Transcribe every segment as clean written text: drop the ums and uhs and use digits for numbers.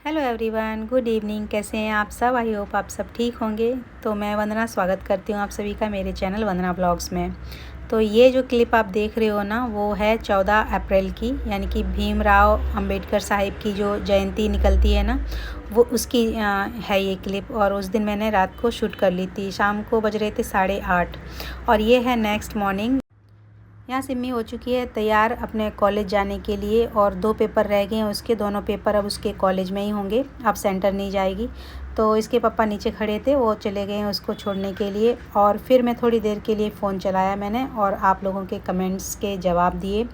Hello everyone, good evening. कैसे हैं आप सब? आई होप आप सब ठीक होंगे। तो मैं वंदना स्वागत करती हूँ आप सभी का मेरे चैनल वंदना ब्लॉग्स में। तो ये जो क्लिप आप देख रहे हो ना, वो है 14 अप्रैल की, यानी कि भीमराव अंबेडकर साहिब की जो जयंती निकलती है ना, वो उसकी है ये क्लिप। और उस दिन मैंने रात को शूट कर ली थी। शाम को बज रहे थे 8:30 और ये है नेक्स्ट मॉर्निंग। यहाँ सिम्मी हो चुकी है तैयार अपने कॉलेज जाने के लिए, और 2 पेपर रह गए हैं उसके। दोनों पेपर अब उसके कॉलेज में ही होंगे, अब सेंटर नहीं जाएगी। तो इसके पापा नीचे खड़े थे, वो चले गए हैं उसको छोड़ने के लिए। और फिर मैं थोड़ी देर के लिए फ़ोन चलाया मैंने, और आप लोगों के कमेंट्स के जवाब दिए,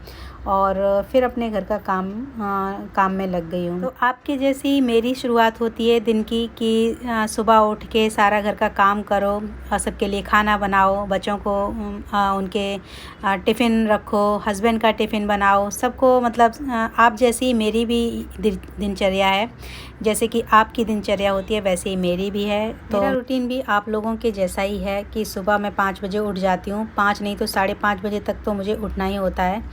और फिर अपने घर का काम में लग गई हूँ। तो आपके जैसी मेरी शुरुआत होती है दिन की कि सुबह उठ के सारा घर का काम करो, और सबके लिए खाना बनाओ, बच्चों को उनके टिफ़िन रखो, हस्बैंड का टिफ़िन बनाओ, सबको। मतलब आप जैसी मेरी भी दिनचर्या है। जैसे कि आपकी दिनचर्या होती है वैसे ही मेरी भी है। तो मेरा रूटीन भी आप लोगों के जैसा ही है कि सुबह मैं 5 बजे उठ जाती हूँ। 5 नहीं तो 5:30 बजे तक तो मुझे उठना ही होता है।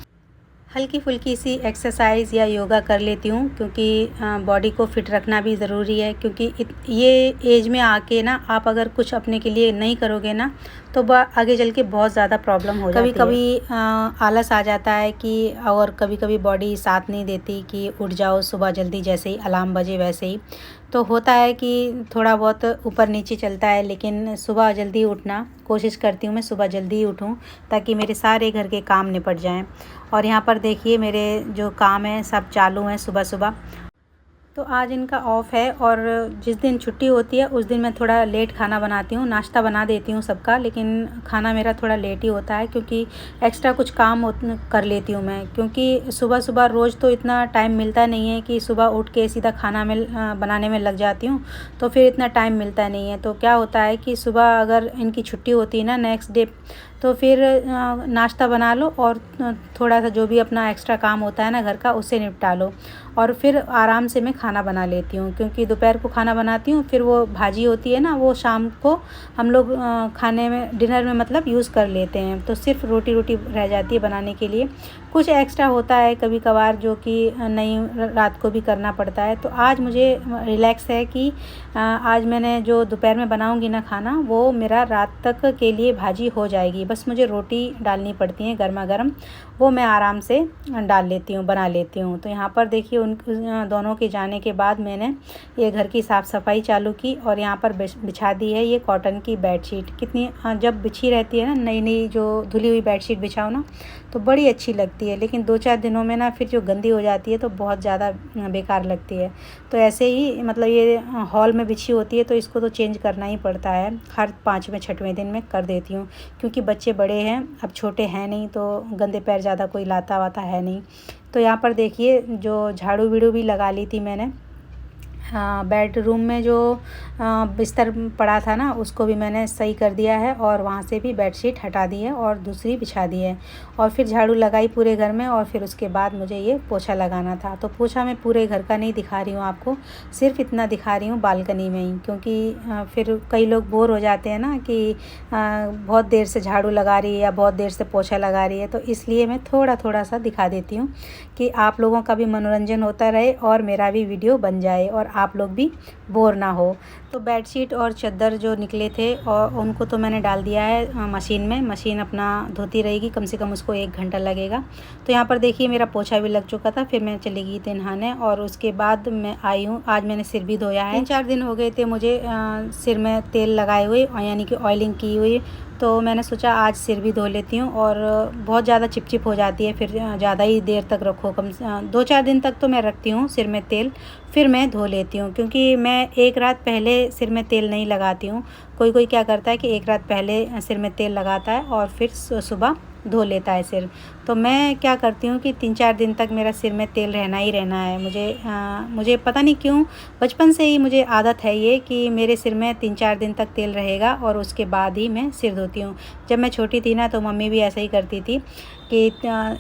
हल्की फुल्की सी एक्सरसाइज़ या योगा कर लेती हूँ, क्योंकि बॉडी को फिट रखना भी ज़रूरी है। क्योंकि ये एज में आके ना, आप अगर कुछ अपने के लिए नहीं करोगे ना, तो आगे चल के बहुत ज़्यादा प्रॉब्लम हो जाती है। कभी कभी आलस आ जाता है कि, और कभी कभी बॉडी साथ नहीं देती कि उठ जाओ सुबह जल्दी, जैसे ही अलार्म बजे वैसे ही। तो होता है कि थोड़ा बहुत ऊपर नीचे चलता है, लेकिन सुबह जल्दी उठना कोशिश करती हूँ। मैं सुबह जल्दी ही उठूँ ताकि मेरे सारे घर के काम निपट जाएं। और यहाँ पर देखिए मेरे जो काम हैं सब चालू हैं सुबह सुबह। तो आज इनका ऑफ़ है, और जिस दिन छुट्टी होती है उस दिन मैं थोड़ा लेट खाना बनाती हूँ। नाश्ता बना देती हूँ सबका, लेकिन खाना मेरा थोड़ा लेट ही होता है, क्योंकि एक्स्ट्रा कुछ काम कर लेती हूँ मैं। क्योंकि सुबह सुबह रोज़ तो इतना टाइम मिलता नहीं है कि सुबह उठ के सीधा खाना बनाने में लग जाती हूँ, तो फिर इतना टाइम मिलता नहीं है। तो क्या होता है कि सुबह अगर इनकी छुट्टी होती है ना नेक्स्ट डे, तो फिर नाश्ता बना लो, और थोड़ा सा जो भी अपना एक्स्ट्रा काम होता है ना घर का, उससे निपटा लो, और फिर आराम से मैं खाना बना लेती हूँ। क्योंकि दोपहर को खाना बनाती हूँ, फिर वो भाजी होती है ना, वो शाम को हम लोग खाने में, डिनर में मतलब यूज़ कर लेते हैं। तो सिर्फ रोटी रह जाती है बनाने के लिए। कुछ एक्स्ट्रा होता है कभी कभार, जो कि नहीं, रात को भी करना पड़ता है। तो आज मुझे रिलैक्स है कि आज मैंने जो दोपहर में बनाऊंगी ना खाना, वो मेरा रात तक के लिए भाजी हो जाएगी। बस मुझे रोटी डालनी पड़ती है गर्मा गर्म, वो मैं आराम से डाल लेती हूँ, बना लेती हूँ। तो यहाँ पर देखिए उन दोनों के जाने के बाद मैंने ये घर की साफ़ सफाई चालू की, और यहाँ पर बिछा दी है ये कॉटन की बेडशीट। कितनी जब बिछी रहती है ना, नई नई जो धुली हुई बेडशीट बिछाओ ना, तो बड़ी अच्छी लगती है। लेकिन 2-4 दिनों में ना फिर जो गंदी हो जाती है तो बहुत ज़्यादा बेकार लगती है। तो ऐसे ही मतलब ये हॉल में बिछी होती है, तो इसको तो चेंज करना ही पड़ता है। हर 5वें 6वें दिन में कर देती हूँ, क्योंकि बच्चे बड़े हैं, अब छोटे हैं नहीं, तो गंदे पैर ज़्यादा कोई लाता वाता है नहीं। तो यहाँ पर देखिए जो झाड़ू बीड़ू भी लगा ली थी मैंने। बेडरूम में जो बिस्तर पड़ा था ना, उसको भी मैंने सही कर दिया है, और वहाँ से भी बेडशीट हटा दी है और दूसरी बिछा दी है। और फिर झाड़ू लगाई पूरे घर में, और फिर उसके बाद मुझे ये पोछा लगाना था। तो पोछा मैं पूरे घर का नहीं दिखा रही हूँ आपको, सिर्फ इतना दिखा रही हूँ बालकनी में ही। क्योंकि फिर कई लोग बोर हो जाते हैं ना कि बहुत देर से झाड़ू लगा रही है या बहुत देर से पोछा लगा रही है, तो इसलिए मैं थोड़ा थोड़ा सा दिखा देती हूँ कि आप लोगों का भी मनोरंजन होता रहे और मेरा भी वीडियो बन जाए, और आप लोग भी बोर ना हो। तो बेडशीट और चादर जो निकले थे, और उनको तो मैंने डाल दिया है मशीन में। मशीन अपना धोती रहेगी, कम से कम उसको 1 घंटा लगेगा। तो यहाँ पर देखिए मेरा पोछा भी लग चुका था। फिर मैं चली गई थी नहाने, और उसके बाद मैं आई हूँ। आज मैंने सिर भी धोया है। 3-4 दिन हो गए थे मुझे सिर में तेल लगाए हुए, यानी कि ऑयलिंग की हुई। तो मैंने सोचा आज सिर भी धो लेती हूँ। और बहुत ज़्यादा चिपचिप हो जाती है, फिर ज़्यादा ही देर तक रखो, कम 2-4 दिन तक तो मैं रखती हूँ सिर में तेल, फिर मैं धो लेती हूँ। क्योंकि मैं एक रात पहले सिर में तेल नहीं लगाती हूँ। कोई क्या करता है कि एक रात पहले सिर में तेल लगाता है और फिर सुबह धो लेता है सिर। तो मैं क्या करती हूँ कि 3-4 दिन तक मेरा सिर में तेल रहना ही रहना है। मुझे पता नहीं क्यों, बचपन से ही मुझे आदत है ये कि मेरे सिर में 3-4 दिन तक तेल रहेगा, और उसके बाद ही मैं सिर धोती हूँ। जब मैं छोटी थी ना, तो मम्मी भी ऐसा ही करती थी कि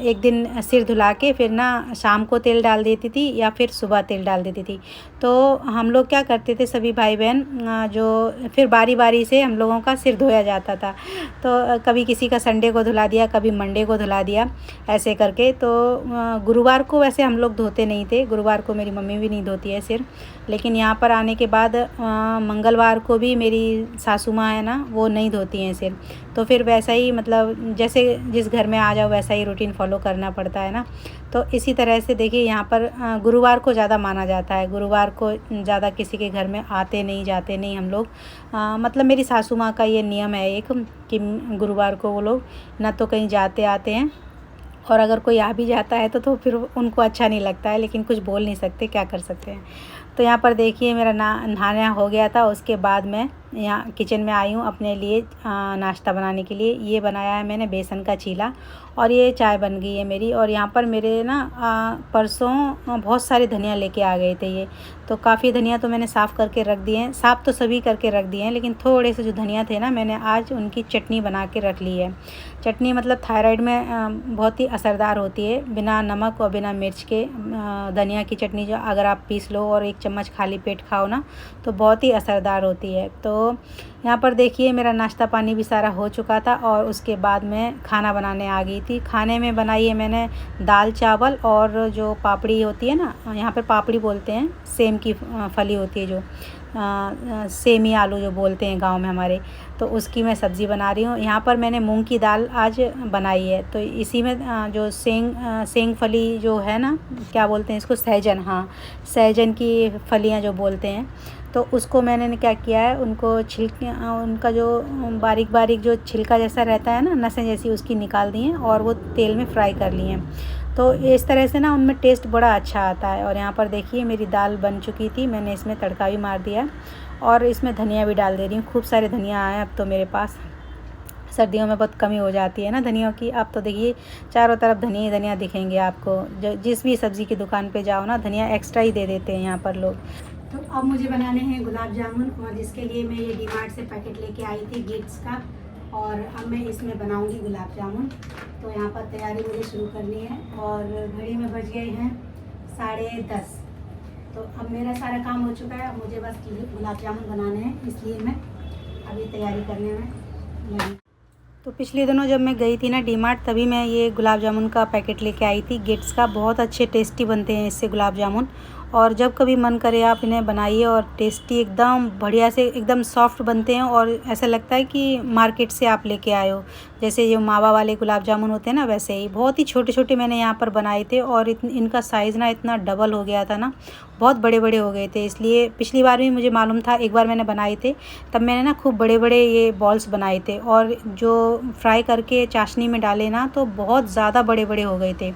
एक दिन सिर धुला के फिर ना शाम को तेल डाल देती थी या फिर सुबह तेल डाल देती थी। तो हम लोग क्या करते थे सभी भाई बहन, जो फिर बारी बारी से हम लोगों का सिर धोया जाता था। तो कभी किसी का संडे को धुला दिया, कभी मंडे को धुला दिया, ऐसे करके। तो गुरुवार को वैसे हम लोग धोते नहीं थे, गुरुवार को मेरी मम्मी भी नहीं धोती है सिर। लेकिन यहाँ पर आने के बाद मंगलवार को भी मेरी सासू माँ है ना, वो नहीं धोती हैं सिर। तो फिर वैसा ही मतलब जैसे जिस घर में आ जाओ वैसा ही रूटीन फॉलो करना पड़ता है ना। तो इसी तरह से देखिए यहाँ पर गुरुवार को ज़्यादा माना जाता है। गुरुवार को ज़्यादा किसी के घर में आते नहीं, जाते नहीं हम लोग। मतलब मेरी सासू माँ का ये नियम है एक, कि गुरुवार को वो लोग ना तो कहीं जाते आते हैं, और अगर कोई आ भी जाता है तो फिर उनको अच्छा नहीं लगता है, लेकिन कुछ बोल नहीं सकते, क्या कर सकते हैं। तो यहाँ पर देखिए मेरा नहाना हो गया था। उसके बाद मैं यहाँ किचन में आई हूँ अपने लिए नाश्ता बनाने के लिए। ये बनाया है मैंने बेसन का चीला, और ये चाय बन गई है मेरी। और यहाँ पर मेरे ना परसों बहुत सारे धनिया लेके आ गए थे ये, तो काफ़ी धनिया तो मैंने साफ़ करके रख दिए हैं। साफ़ तो सभी करके रख दिए हैं, लेकिन थोड़े से जो धनिया थे ना, मैंने आज उनकी चटनी बना के रख ली है। चटनी मतलब थायराइड में बहुत ही असरदार होती है। बिना नमक और बिना मिर्च के धनिया की चटनी जो अगर आप पीस लो और एक चम्मच खाली पेट खाओ ना, तो बहुत ही असरदार होती है। तो यहाँ पर देखिए मेरा नाश्ता पानी भी सारा हो चुका था, और उसके बाद मैं खाना बनाने आ गई थी। खाने में बनाई है मैंने दाल चावल, और जो पापड़ी होती है ना, यहाँ पर पापड़ी बोलते हैं, सेम की फली होती है जो सेमी आलू जो बोलते हैं गांव में हमारे, तो उसकी मैं सब्ज़ी बना रही हूँ। यहाँ पर मैंने मूंग की दाल आज बनाई है। तो इसी में जो सेंग फली जो है ना, क्या बोलते हैं इसको, सहजन, हाँ सहजन की फलियाँ जो बोलते हैं, तो उसको मैंने क्या किया है, उनको छिलके, उनका जो बारीक बारीक जो छिलका जैसा रहता है ना, नसें जैसी, उसकी निकाल दी हैं और वो तेल में फ्राई कर ली हैं। तो इस तरह से ना उनमें टेस्ट बड़ा अच्छा आता है। और यहाँ पर देखिए मेरी दाल बन चुकी थी, मैंने इसमें तड़का भी मार दिया, और इसमें धनिया भी डाल दे रही हूँ। खूब सारे धनिया आए अब तो मेरे पास। सर्दियों में बहुत कमी हो जाती है ना धनिया की। अब तो देखिए चारों तरफ धनिया ही धनिया दिखेंगे आपको, जो जिस भी सब्ज़ी की दुकान पे जाओ ना, धनिया एक्स्ट्रा ही दे देते हैं यहाँ पर लोग। तो अब मुझे बनाने हैं गुलाब जामुन, और जिसके लिए मैं ये डीमार्ट से पैकेट लेके आई थी गिफ्ट्स का, और अब मैं इसमें बनाऊंगी गुलाब जामुन। तो यहाँ पर तैयारी मुझे शुरू करनी है, और घड़ी में बज गए हैं 10:30। तो अब मेरा सारा काम हो चुका है, मुझे बस गुलाब जामुन बनाने हैं, इसलिए मैं अभी तैयारी करने में लगी। तो पिछले दिनों जब मैं गई थी ना डीमार्ट, तभी मैं ये गुलाब जामुन का पैकेट लेके आई थी गिट्स का। बहुत अच्छे टेस्टी बनते हैं इससे गुलाब जामुन, और जब कभी मन करे आप इन्हें बनाइए, और टेस्टी एकदम बढ़िया से एकदम सॉफ्ट बनते हैं, और ऐसा लगता है कि मार्केट से आप लेके आए हो। जैसे जो मावा वाले गुलाब जामुन होते हैं ना, वैसे ही बहुत ही छोटे छोटे मैंने यहाँ पर बनाए थे, और इनका साइज़ ना इतना डबल हो गया था ना, बहुत बड़े बड़े हो गए थे। इसलिए पिछली बार भी मुझे मालूम था, एक बार मैंने बनाए थे तब मैंने ना खूब बड़े बड़े ये बॉल्स बनाए थे, और जो फ्राई करके चाशनी में डाले ना, तो बहुत ज़्यादा बड़े बड़े हो गए थे।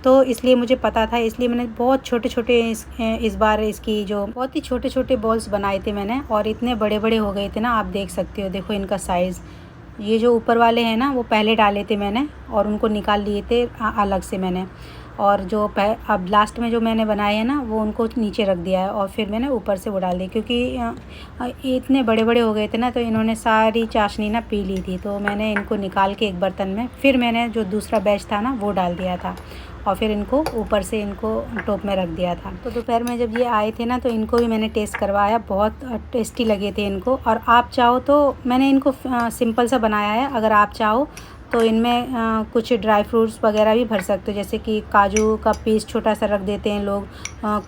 तो इसलिए मुझे पता था, इसलिए मैंने बहुत छोटे छोटे इस बार इसकी जो बहुत ही छोटे छोटे बॉल्स बनाए थे मैंने, और इतने बड़े बड़े हो गए थे ना, आप देख सकते हो। देखो इनका साइज़, ये जो ऊपर वाले हैं ना, वो पहले डाले थे मैंने, और उनको निकाल लिए थे अलग से मैंने, और जो अब लास्ट में जो मैंने बनाए हैं ना, वो उनको नीचे रख दिया है, और फिर मैंने ऊपर से वो डाल दी, क्योंकि इतने बड़े बड़े हो गए थे ना, तो इन्होंने सारी चाशनी ना पी ली थी। तो मैंने इनको निकाल के एक बर्तन में, फिर मैंने जो दूसरा बैच था ना, वो डाल दिया था, और फिर इनको ऊपर से इनको टोप में रख दिया था। तो दोपहर में जब ये आए थे ना, तो इनको भी मैंने टेस्ट करवाया, बहुत टेस्टी लगे थे इनको। और आप चाहो तो मैंने इनको सिंपल सा बनाया है, अगर आप चाहो तो इनमें कुछ ड्राई फ्रूट्स वगैरह भी भर सकते हो, जैसे कि काजू का पीस छोटा सा रख देते हैं लोग,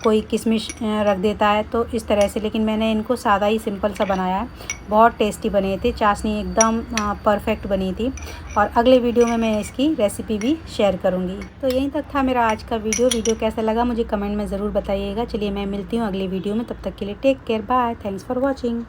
कोई किशमिश रख देता है, तो इस तरह से। लेकिन मैंने इनको सादा ही सिंपल सा बनाया है, बहुत टेस्टी बने थे, चाशनी एकदम परफेक्ट बनी थी। और अगले वीडियो में मैं इसकी रेसिपी भी शेयर करूँगी। तो यहीं तक था मेरा आज का वीडियो कैसा लगा मुझे कमेंट में ज़रूर बताइएगा। चलिए मैं मिलती हूँ अगली वीडियो में, तब तक के लिए take care, bye, thanks for watching.